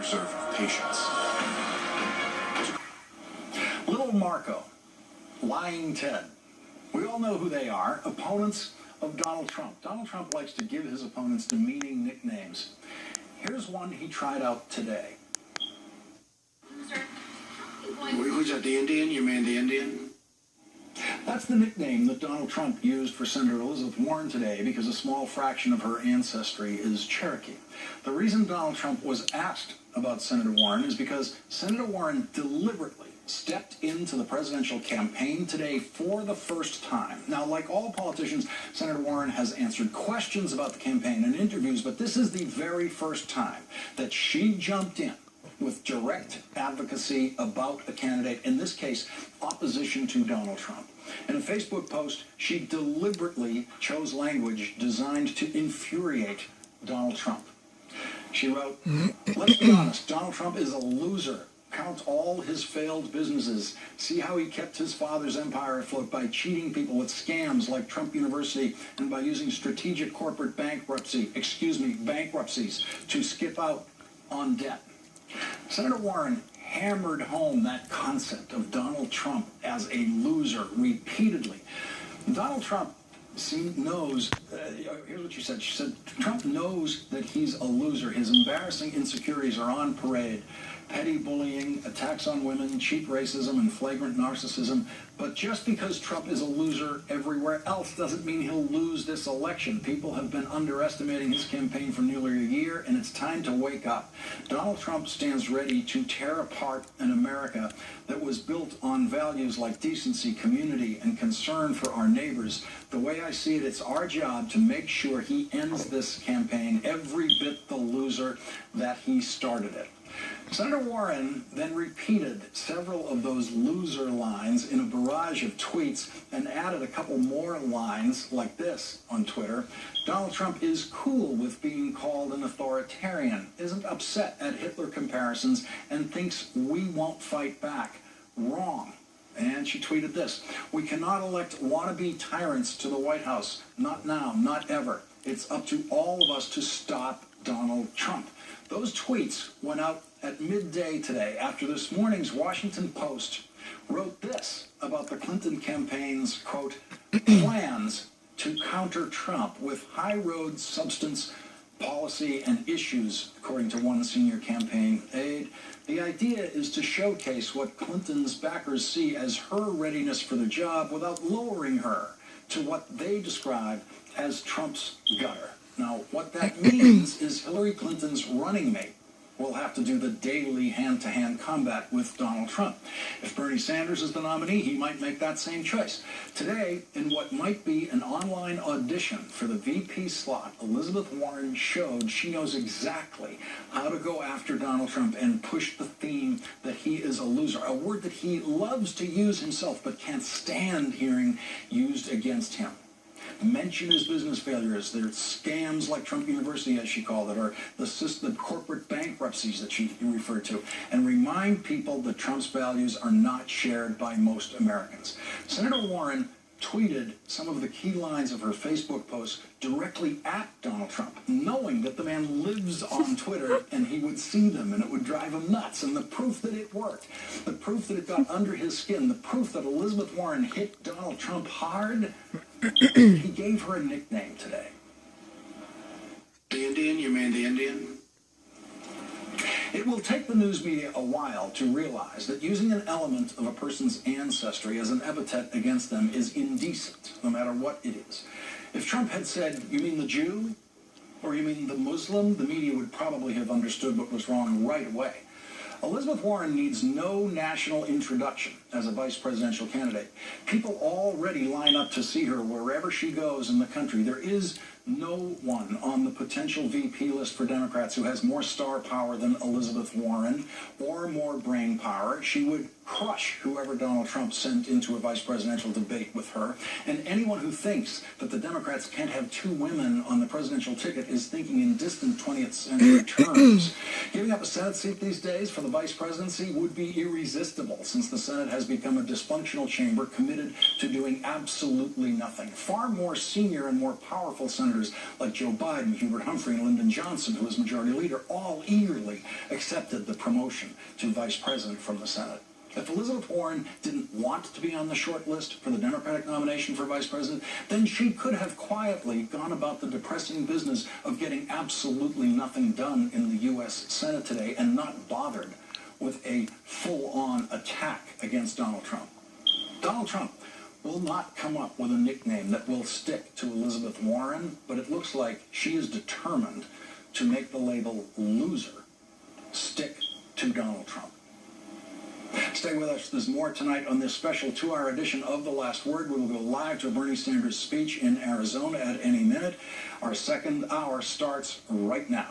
Preserve patience. Little Marco, Lying Ted. We all know who they are, opponents of Donald Trump. Donald Trump likes to give his opponents demeaning nicknames. Here's one he tried out today. Who's that, the Indian? You mean the Indian? That's the nickname that Donald Trump used for Senator Elizabeth Warren today because a small fraction of her ancestry is Cherokee. The reason Donald Trump was asked about Senator Warren is because Senator Warren deliberately stepped into the presidential campaign today for the first time. Now, like all politicians, Senator Warren has answered questions about the campaign in interviews, but this is the very first time that she jumped in with direct advocacy about a candidate, in this case, opposition to Donald Trump. In a Facebook post, she deliberately chose language designed to infuriate Donald Trump. She wrote, "Let's be honest, Donald Trump is a loser. Count all his failed businesses. See how he kept his father's empire afloat by cheating people with scams like Trump University and by using strategic corporate bankruptcies to skip out on debt." Senator Warren hammered home that concept of Donald Trump as a loser repeatedly. Donald Trump knows, here's what she said. She said, Trump knows that he's a loser. His embarrassing insecurities are on parade. Petty bullying, attacks on women, cheap racism, and flagrant narcissism. But just because Trump is a loser everywhere else doesn't mean he'll lose this election. People have been underestimating his campaign for nearly a year, and it's time to wake up. Donald Trump stands ready to tear apart an America that was built on values like decency, community, and concern for our neighbors. The way I see it, it's our job to make sure he ends this campaign every bit the loser that he started it. Senator Warren then repeated several of those loser lines in a barrage of tweets and added a couple more lines like this on Twitter. Donald Trump is cool with being called an authoritarian, isn't upset at Hitler comparisons, and thinks we won't fight back. Wrong. And she tweeted this: "We cannot elect wannabe tyrants to the White House. Not now, not ever. It's up to all of us to stop Donald Trump." Those tweets went out at midday today after this morning's Washington Post wrote this about the Clinton campaign's, quote, plans to counter Trump with high road substance, policy, and issues, according to one senior campaign aide. The idea is to showcase what Clinton's backers see as her readiness for the job without lowering her to what they describe as Trump's gutter. Now, what that means is Hillary Clinton's running mate will have to do the daily hand-to-hand combat with Donald Trump. If Bernie Sanders is the nominee, he might make that same choice. Today, in what might be an online audition for the VP slot, Elizabeth Warren showed she knows exactly how to go after Donald Trump and push the theme that he is a loser, a word that he loves to use himself but can't stand hearing used against him. Mention his business failures, their scams like Trump University, as she called it, or the corporate bankruptcies that she referred to, and remind people that Trump's values are not shared by most Americans. Senator Warren tweeted some of the key lines of her Facebook posts directly at Donald Trump, knowing that the man lives on Twitter and he would see them and it would drive him nuts. And the proof that it worked, the proof that it got under his skin, the proof that Elizabeth Warren hit Donald Trump hard, he gave her a nickname today. The Indian? You mean the Indian? It will take the news media a while to realize that using an element of a person's ancestry as an epithet against them is indecent, no matter what it is. If Trump had said, "You mean the Jew?" or "You mean the Muslim?" the media would probably have understood what was wrong right away. Elizabeth Warren needs no national introduction as a vice presidential candidate. People already line up to see her wherever she goes in the country. There is no one on the potential VP list for Democrats who has more star power than Elizabeth Warren or more brain power. She would crush whoever Donald Trump sent into a vice presidential debate with her. And anyone who thinks that the Democrats can't have two women on the presidential ticket is thinking in distant 20th century terms. Giving up a Senate seat these days for the vice presidency would be irresistible, since the Senate has become a dysfunctional chamber committed to doing absolutely nothing. Far more senior and more powerful senators like Joe Biden, Hubert Humphrey, and Lyndon Johnson, who is majority leader, all eagerly accepted the promotion to vice president from the Senate. If Elizabeth Warren didn't want to be on the short list for the Democratic nomination for vice president, then she could have quietly gone about the depressing business of getting absolutely nothing done in the U.S. Senate today and not bothered with a full-on attack against Donald Trump. Donald Trump will not come up with a nickname that will stick to Elizabeth Warren, but it looks like she is determined to make the label loser stick to Donald Trump. Stay with us. There's more tonight on this special 2-hour edition of The Last Word. We will go live to Bernie Sanders' speech in Arizona at any minute. Our second hour starts right now.